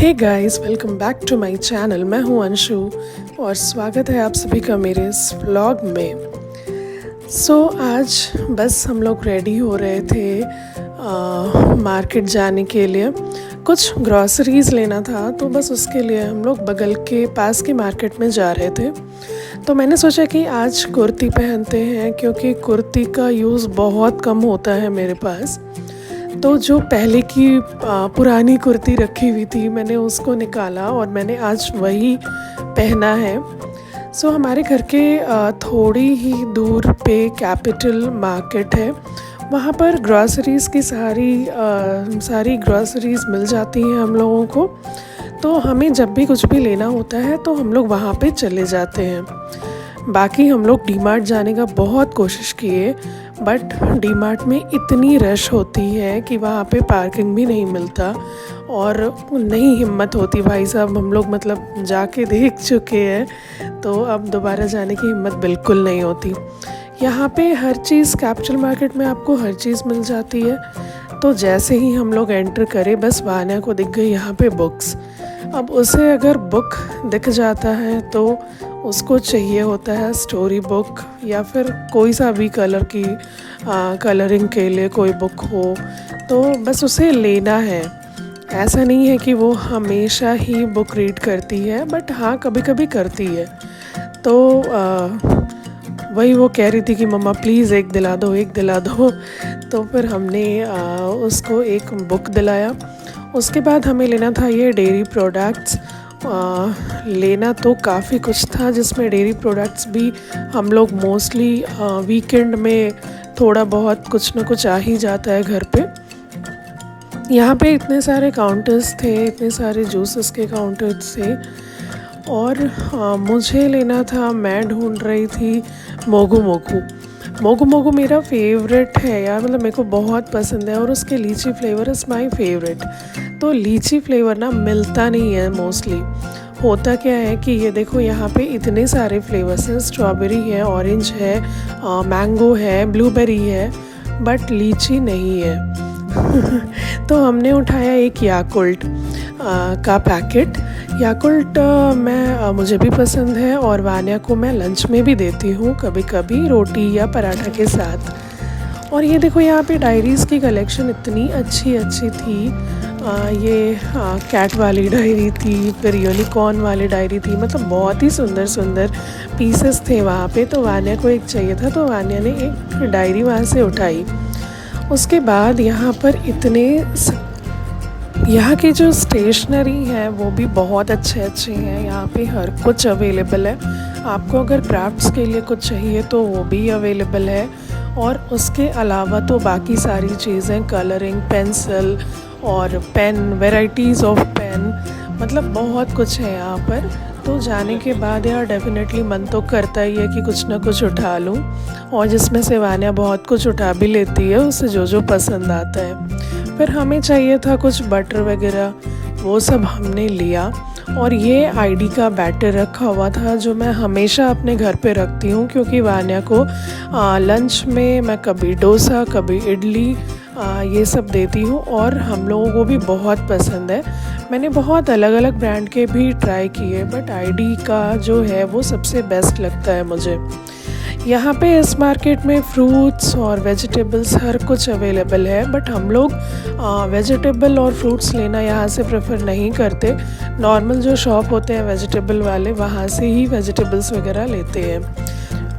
Hey guys, welcome back to my channel. मैं हूं अंशु और स्वागत है आप सभी का मेरे इस व्लॉग में। आज बस हम लोग रेडी हो रहे थे मार्केट जाने के लिए। कुछ ग्रॉसरीज़ लेना था तो बस उसके लिए हम लोग बगल के पास के मार्केट में जा रहे थे। तो मैंने सोचा कि आज कुर्ती पहनते हैं क्योंकि कुर्ती का यूज़ बहुत कम होता है मेरे पास। तो जो पहले की पुरानी कुर्ती रखी हुई थी मैंने उसको निकाला और मैंने आज वही पहना है। हमारे घर के थोड़ी ही दूर पे कैपिटल मार्केट है। वहाँ पर ग्रॉसरीज़ की सारी ग्रॉसरीज़ मिल जाती हैं हम लोगों को। तो हमें जब भी कुछ भी लेना होता है तो हम लोग वहाँ पे चले जाते हैं। बाकी हम लोग डी मार्ट जाने का बहुत कोशिश किए, बट डी मार्ट में इतनी रश होती है कि वहाँ पे पार्किंग भी नहीं मिलता और नहीं हिम्मत होती। भाई साहब, हम लोग मतलब जाके देख चुके हैं तो अब दोबारा जाने की हिम्मत बिल्कुल नहीं होती। यहाँ पे हर चीज़ कैपिटल मार्केट में आपको हर चीज़ मिल जाती है। तो जैसे ही हम लोग एंटर करें बस वान्या को दिख गई यहाँ पे बुक्स। अब उसे अगर बुक दिख जाता है तो उसको चाहिए होता है स्टोरी बुक या फिर कोई सा भी कलरिंग के लिए कोई बुक हो, तो बस उसे लेना है। ऐसा नहीं है कि वो हमेशा ही बुक रीड करती है, बट हाँ कभी कभी करती है। तो वही वो कह रही थी कि मम्मा प्लीज़ एक दिला दो। तो फिर हमने उसको एक बुक दिलाया। उसके बाद हमें लेना था ये डेयरी प्रोडक्ट्स। लेना तो काफ़ी कुछ था, जिसमें डेयरी प्रोडक्ट्स भी हम लोग मोस्टली वीकेंड में थोड़ा बहुत कुछ ना कुछ आ ही जाता है घर पे। यहाँ पे इतने सारे काउंटर्स थे, इतने सारे जूसेस के काउंटर्स थे। और मुझे लेना था, मैं ढूंढ रही थी मोगू मोगू मेरा फेवरेट है यार, मतलब मेरे को बहुत पसंद है और उसके लीची फ्लेवर इज़ माय फेवरेट। तो लीची फ्लेवर ना मिलता नहीं है मोस्टली। होता क्या है कि ये देखो यहाँ पे इतने सारे फ्लेवर्स हैं, स्ट्रॉबेरी है, ऑरेंज है, मैंगो है, ब्लूबेरी है, बट लीची नहीं है। तो हमने उठाया एक याकुल्ट का पैकेट। याकुल्ट मुझे भी पसंद है और वान्या को मैं लंच में भी देती हूँ, कभी कभी रोटी या पराठा के साथ। और ये देखो यहाँ पे डायरीज़ की कलेक्शन इतनी अच्छी थी। ये कैट वाली डायरी थी, फिर यूनिकॉर्न वाली डायरी थी, मतलब बहुत ही सुंदर पीसेस थे वहाँ पे। तो वान्या को एक चाहिए था तो वान्या ने एक डायरी वहाँ से उठाई। उसके बाद यहाँ पर यहाँ की जो स्टेशनरी है वो भी बहुत अच्छे हैं। यहाँ पे हर कुछ अवेलेबल है। आपको अगर क्राफ्ट्स के लिए कुछ चाहिए तो वो भी अवेलेबल है। और उसके अलावा तो बाकी सारी चीज़ें, कलरिंग पेंसिल और पेन, वेराइटीज़ ऑफ पेन, मतलब बहुत कुछ है यहाँ पर। तो जाने के बाद यार डेफिनेटली मन तो करता ही है कि कुछ ना कुछ उठा लूँ। और जिसमें से वान्या बहुत कुछ उठा भी लेती है, उसे जो पसंद आता है। फिर हमें चाहिए था कुछ बटर वगैरह, वो सब हमने लिया। और ये आईडी का बैटर रखा हुआ था जो मैं हमेशा अपने घर पे रखती हूँ, क्योंकि वान्या को लंच में मैं कभी डोसा कभी इडली ये सब देती हूँ और हम लोगों को भी बहुत पसंद है। मैंने बहुत अलग अलग ब्रांड के भी ट्राई किए, बट आईडी का जो है वो सबसे बेस्ट लगता है मुझे। यहाँ पे इस मार्केट में फ्रूट्स और वेजिटेबल्स हर कुछ अवेलेबल है, बट हम लोग वेजिटेबल और फ्रूट्स लेना यहाँ से प्रेफर नहीं करते। नॉर्मल जो शॉप होते हैं वेजिटेबल वाले, वहाँ से ही वेजिटेबल्स वगैरह लेते हैं।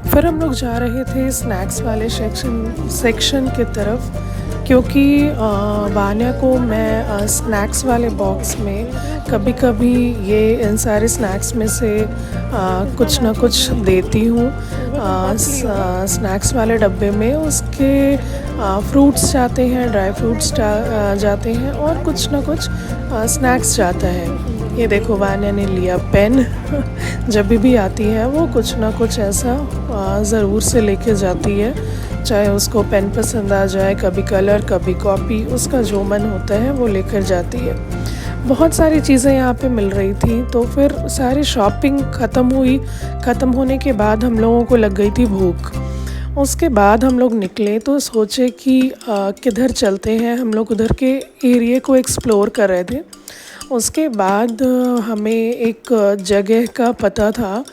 फिर हम लोग जा रहे थे स्नैक्स वाले सेक्शन की तरफ, क्योंकि वान्या को मैं स्नैक्स वाले बॉक्स में कभी कभी ये इन सारे स्नैक्स में से कुछ ना कुछ देती हूँ। स्नैक्स वाले डब्बे में उसके फ्रूट्स जाते हैं, ड्राई फ्रूट्स जाते हैं और कुछ ना कुछ स्नैक्स जाता है। ये देखो वान्या ने लिया पेन। जब भी आती है वो कुछ ना कुछ ऐसा ज़रूर से लेके जाती है, चाहे उसको पेन पसंद आ जाए, कभी कलर कभी कॉपी, उसका जो मन होता है वो लेकर जाती है। बहुत सारी चीज़ें यहाँ पे मिल रही थी। तो फिर सारी शॉपिंग ख़त्म होने के बाद हम लोगों को लग गई थी भूख। उसके बाद हम लोग निकले तो सोचे कि किधर चलते हैं। हम लोग उधर के एरिया को एक्सप्लोर कर रहे थे। उसके बाद हमें एक जगह का पता था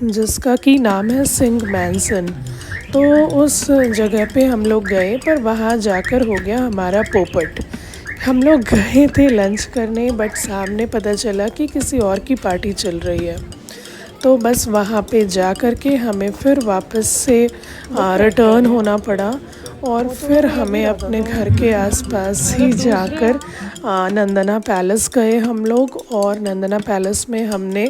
जिसका कि नाम है सिंह मैंसन। तो उस जगह पे हम लोग गए, पर वहाँ जाकर हो गया हमारा पोपट। हम लोग गए थे लंच करने, बट सामने पता चला कि किसी और की पार्टी चल रही है। तो बस वहाँ पे जा कर के हमें फिर वापस से रिटर्न होना पड़ा, और फिर हमें अपने घर के आसपास ही जाकर नंदना पैलेस गए हम लोग। और नंदना पैलेस में हमने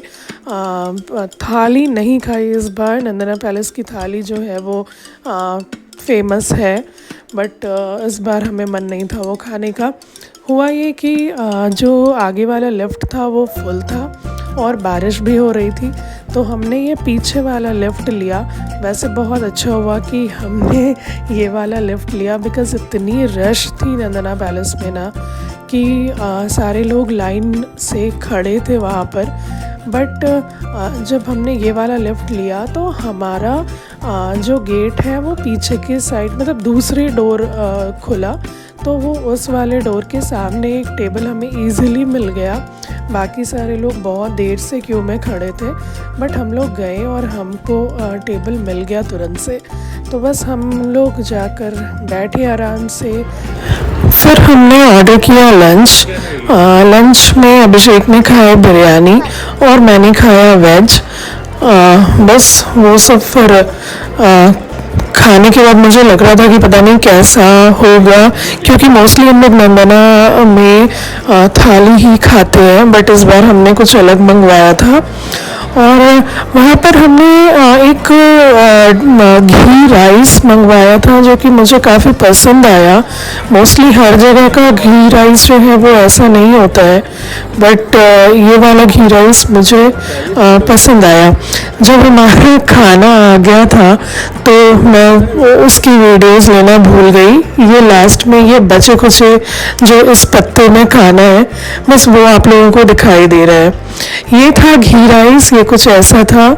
थाली नहीं खाई इस बार। नंदना पैलेस की थाली जो है वो फेमस है, बट इस बार हमें मन नहीं था वो खाने का। हुआ ये कि जो आगे वाला लिफ्ट था वो फुल था और बारिश भी हो रही थी, तो हमने ये पीछे वाला लिफ्ट लिया। वैसे बहुत अच्छा हुआ कि हमने ये वाला लिफ्ट लिया, बिकॉज़ इतनी रश थी नंदना पैलेस में ना कि सारे लोग लाइन से खड़े थे वहाँ पर। बट जब हमने ये वाला लिफ्ट लिया तो हमारा जो गेट है वो पीछे के साइड, मतलब दूसरे डोर खुला, तो वो उस वाले डोर के सामने एक टेबल हमें इजीली मिल गया। बाकी सारे लोग बहुत देर से क्यू में खड़े थे, बट हम लोग गए और हमको टेबल मिल गया तुरंत से। तो बस हम लोग जाकर बैठे आराम से। फिर हमने ऑर्डर किया लंच। लंच में अभिषेक ने खाया बिरयानी और मैंने खाया वेज। बस वो सब फिर खाने के बाद मुझे लग रहा था कि पता नहीं कैसा होगा, क्योंकि मोस्टली हम लोग नंदना में थाली ही खाते हैं, बट इस बार हमने कुछ अलग मंगवाया था। और वहाँ पर हमने एक घी राइस मंगवाया था जो कि मुझे काफ़ी पसंद आया। मोस्टली हर जगह का घी राइस जो है वो ऐसा नहीं होता है, बट ये वाला घी राइस मुझे पसंद आया। जब हमारा खाना आ गया था तो मैं उसकी वीडियोस लेना भूल गई। ये लास्ट में ये बचे कुचे जो इस पत्ते में खाना है, बस वो आप लोगों को दिखाई दे रहा है। ये था घी राइस, ये कुछ ऐसा था।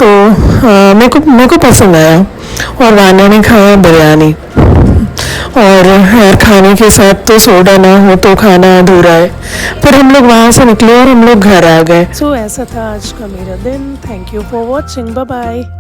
तो मेरे को पसंद आया। और वाना ने खाया बिरयानी। और यार खाने के साथ तो सोडा ना हो तो खाना अधूरा है। फिर हम लोग वहाँ से निकले और हम लोग घर आ गए। सो ऐसा था आज का मेरा दिन। Thank you for watching. Bye bye.